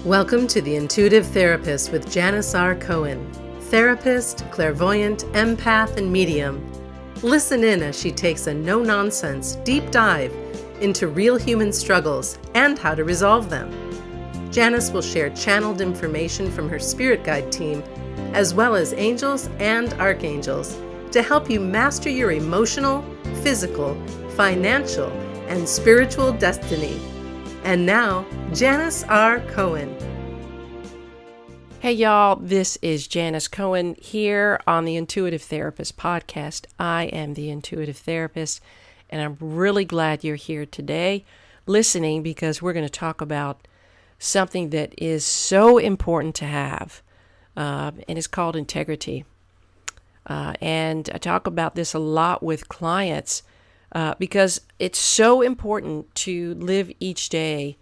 Welcome to The Intuitive Therapist with Janis Cohen, therapist, clairvoyant, empath, and medium. Listen in as she takes a no-nonsense deep dive into real human struggles and how to resolve them. Janis will share channeled information from her spirit guide team, as well as angels and archangels, to help you master your emotional, physical, financial, and spiritual destiny. And now, Janis R. Cohen. Hey y'all, this is Janis Cohen here on the Intuitive Therapist podcast. I am the Intuitive Therapist, and I'm really glad you're here today listening because we're going to talk about something that is so important to have, and it's called integrity. And I talk about this a lot with clients because it's so important to live each day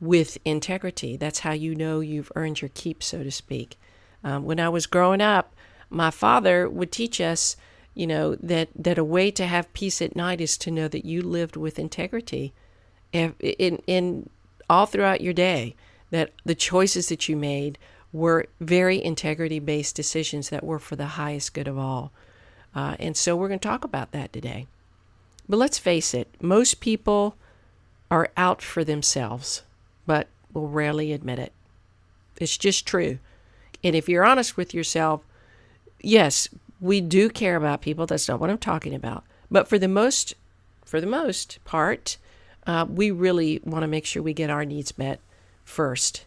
with integrity. That's how you know you've earned your keep, so to speak. When I was growing up, my father would teach us, that a way to have peace at night is to know that you lived with integrity in all throughout your day, that the choices that you made were very integrity-based decisions that were for the highest good of all. And so we're going to talk about that today. But let's face it, most people are out for themselves, but will rarely admit it. It's just true. And if you're honest with yourself, yes, we do care about people. That's not what I'm talking about. But for the most part, we really want to make sure we get our needs met first.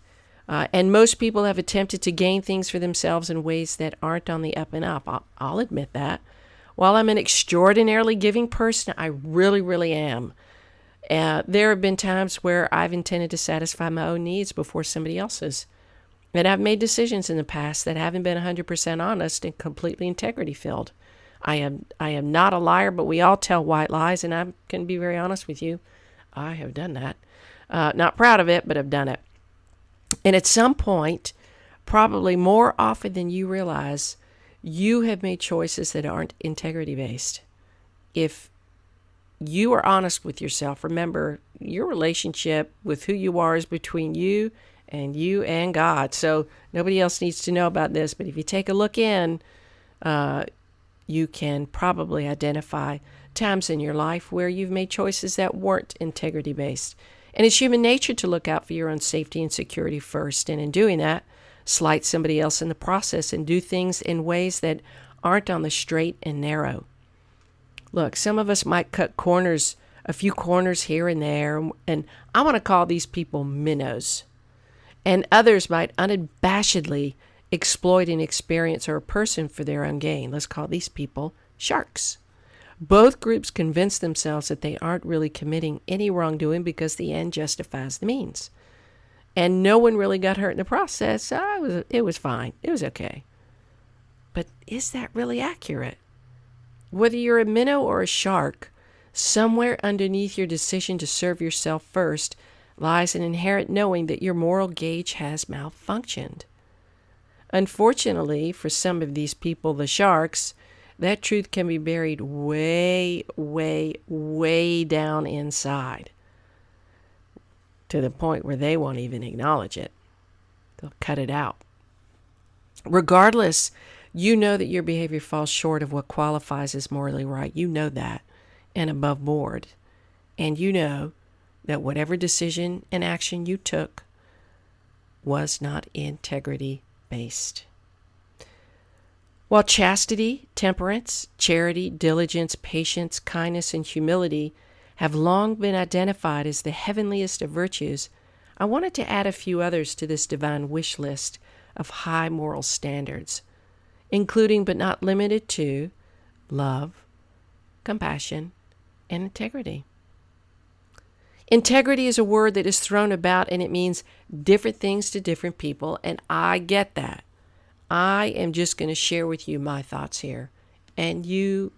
And most people have attempted to gain things for themselves in ways that aren't on the up and up. I'll admit that. While I'm an extraordinarily giving person, I really, really am. There have been times where I've intended to satisfy my own needs before somebody else's. And I've made decisions in the past that haven't been 100% honest and completely integrity-filled. I am not a liar, but we all tell white lies, and I can be very honest with you. I have done that. Not proud of it, but I've done it. And at some point, probably more often than you realize, you have made choices that aren't integrity-based. If you are honest with yourself, remember, your relationship with who you are is between you and God. So nobody else needs to know about this. But if you take a look in, you can probably identify times in your life where you've made choices that weren't integrity-based. And it's human nature to look out for your own safety and security first. And in doing that, slight somebody else in the process and do things in ways that aren't on the straight and narrow. Look, some of us might cut corners, a few corners here and there, and I want to call these people minnows. And others might unabashedly exploit an experience or a person for their own gain. Let's call these people sharks. Both groups convince themselves that they aren't really committing any wrongdoing because the end justifies the means. And no one really got hurt in the process. It was fine. It was okay. But is that really accurate? Whether you're a minnow or a shark, somewhere underneath your decision to serve yourself first lies an inherent knowing that your moral gauge has malfunctioned. Unfortunately, for some of these people, the sharks, that truth can be buried way, way, way down inside, to the point where they won't even acknowledge it. They'll cut it out. Regardless, you know that your behavior falls short of what qualifies as morally right. You know that, and above board. And you know that whatever decision and action you took was not integrity-based. While chastity, temperance, charity, diligence, patience, kindness, and humility have long been identified as the heavenliest of virtues, I wanted to add a few others to this divine wish list of high moral standards, including but not limited to love, compassion, and integrity. Integrity is a word that is thrown about, and it means different things to different people, and I get that. I am just going to share with you my thoughts here, and you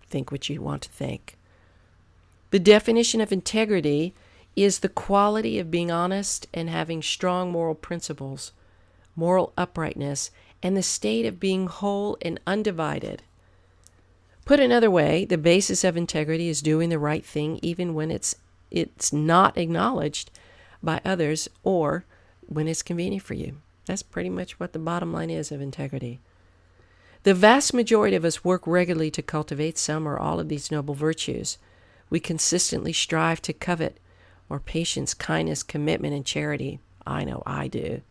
think what you want to think. The definition of integrity is the quality of being honest and having strong moral principles, moral uprightness, and the state of being whole and undivided. Put another way, the basis of integrity is doing the right thing even when it's not acknowledged by others or when it's convenient for you. That's pretty much what the bottom line is of integrity. The vast majority of us work regularly to cultivate some or all of these noble virtues. We consistently strive to covet more patience, kindness, commitment, and charity. I know I do.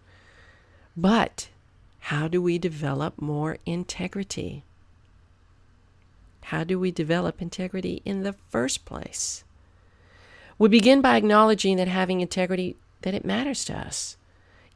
But how do we develop more integrity? How do we develop integrity in the first place? We begin by acknowledging that having integrity, that it matters to us.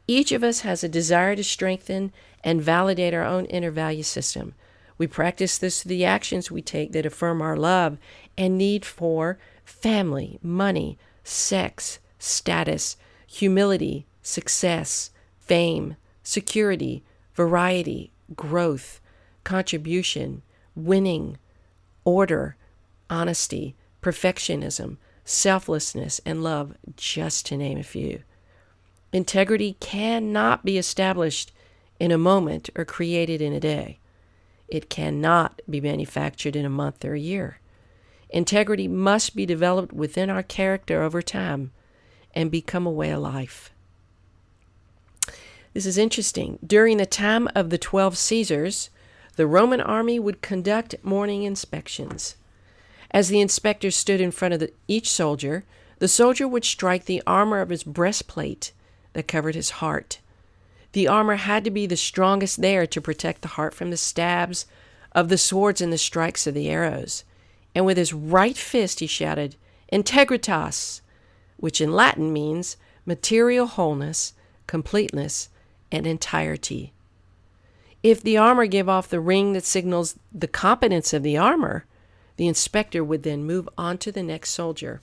Each of us has a desire to strengthen and validate our own inner value system. We practice this through the actions we take that affirm our love and need for family, money, sex, status, humility, success, fame, security, variety, growth, contribution, winning, order, honesty, perfectionism, selflessness, and love, just to name a few. Integrity cannot be established in a moment or created in a day. It cannot be manufactured in a month or a year. Integrity must be developed within our character over time and become a way of life. This is interesting. During the time of the 12 Caesars, the Roman army would conduct morning inspections. As the inspectors stood in front of each soldier, the soldier would strike the armor of his breastplate that covered his heart. The armor had to be the strongest there to protect the heart from the stabs of the swords and the strikes of the arrows. And with his right fist he shouted, "Integritas," which in Latin means material wholeness, completeness, and entirety. If the armor gave off the ring that signals the competence of the armor, the inspector would then move on to the next soldier.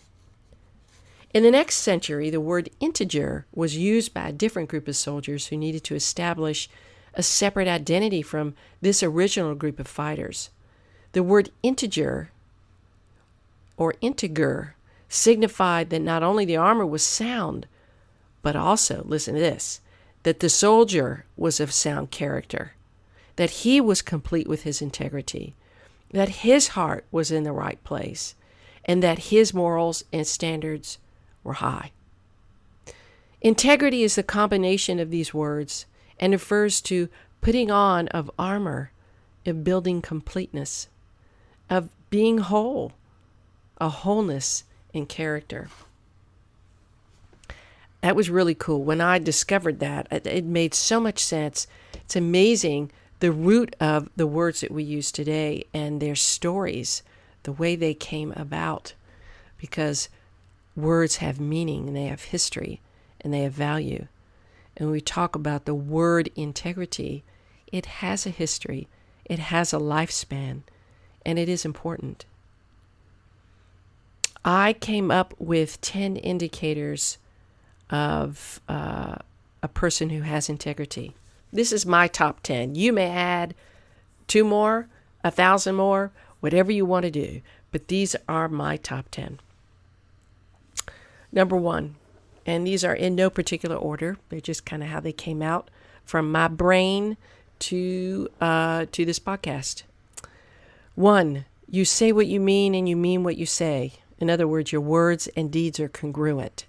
In the next century, the word integer was used by a different group of soldiers who needed to establish a separate identity from this original group of fighters. The word integer or integer signified that not only the armor was sound, but also, listen to this, that the soldier was of sound character, that he was complete with his integrity, that his heart was in the right place, and that his morals and standards were high. Integrity is the combination of these words and refers to putting on of armor, of building completeness, of being whole, a wholeness in character. That was really cool. When I discovered that, it made so much sense. It's amazing the root of the words that we use today and their stories, the way they came about, because words have meaning and they have history and they have value. And when we talk about the word integrity, it has a history, it has a lifespan, and it is important. I came up with 10 indicators of a person who has integrity. This is my top 10. You may add 2 more, 1,000 more, whatever you want to do, but these are my top 10. Number 1, and these are in no particular order. They're just kind of how they came out from my brain to this podcast. 1, you say what you mean and you mean what you say. In other words, your words and deeds are congruent.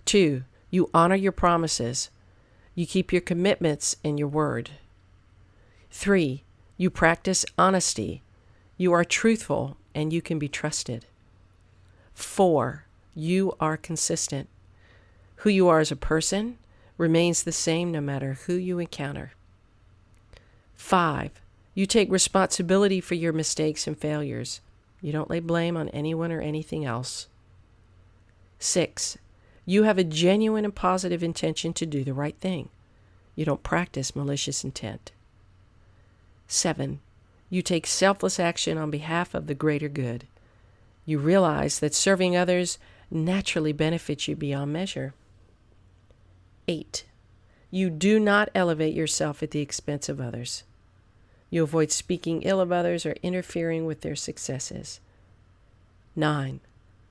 2, you honor your promises. You keep your commitments and your word. 3, you practice honesty. You are truthful and you can be trusted. 4, you are consistent. Who you are as a person remains the same no matter who you encounter. 5, you take responsibility for your mistakes and failures. You don't lay blame on anyone or anything else. 6, you have a genuine and positive intention to do the right thing. You don't practice malicious intent. 7, you take selfless action on behalf of the greater good. You realize that serving others naturally benefits you beyond measure. 8, you do not elevate yourself at the expense of others. You avoid speaking ill of others or interfering with their successes. 9,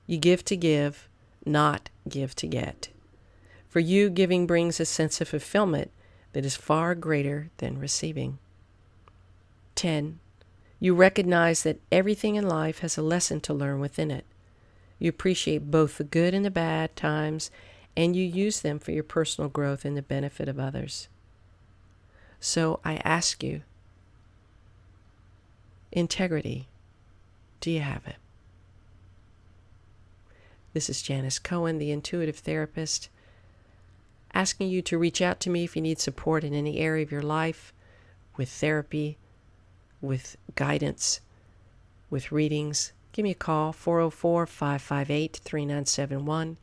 you give to give, not give to get. For you, giving brings a sense of fulfillment that is far greater than receiving. 10, you recognize that everything in life has a lesson to learn within it. You appreciate both the good and the bad times and you use them for your personal growth and the benefit of others. So I ask you, integrity, do you have it? This is Janis Cohen, the intuitive therapist, asking you to reach out to me if you need support in any area of your life, with therapy, with guidance, with readings. Give me a call, 404-558-3971,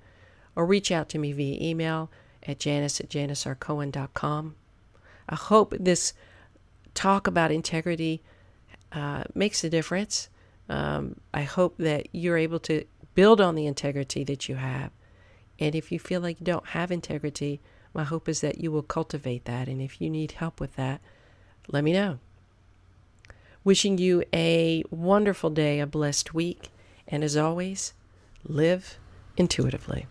or reach out to me via email at janis@janisrcohen.com. I hope this talk about integrity makes a difference. I hope that you're able to build on the integrity that you have. And if you feel like you don't have integrity, my hope is that you will cultivate that. And if you need help with that, let me know. Wishing you a wonderful day, a blessed week, and as always, live intuitively.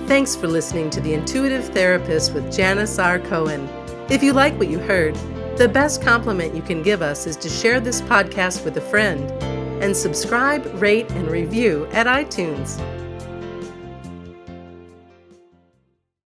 Thanks for listening to The Intuitive Therapist with Janis R. Cohen. If you like what you heard, the best compliment you can give us is to share this podcast with a friend and subscribe, rate, and review at iTunes.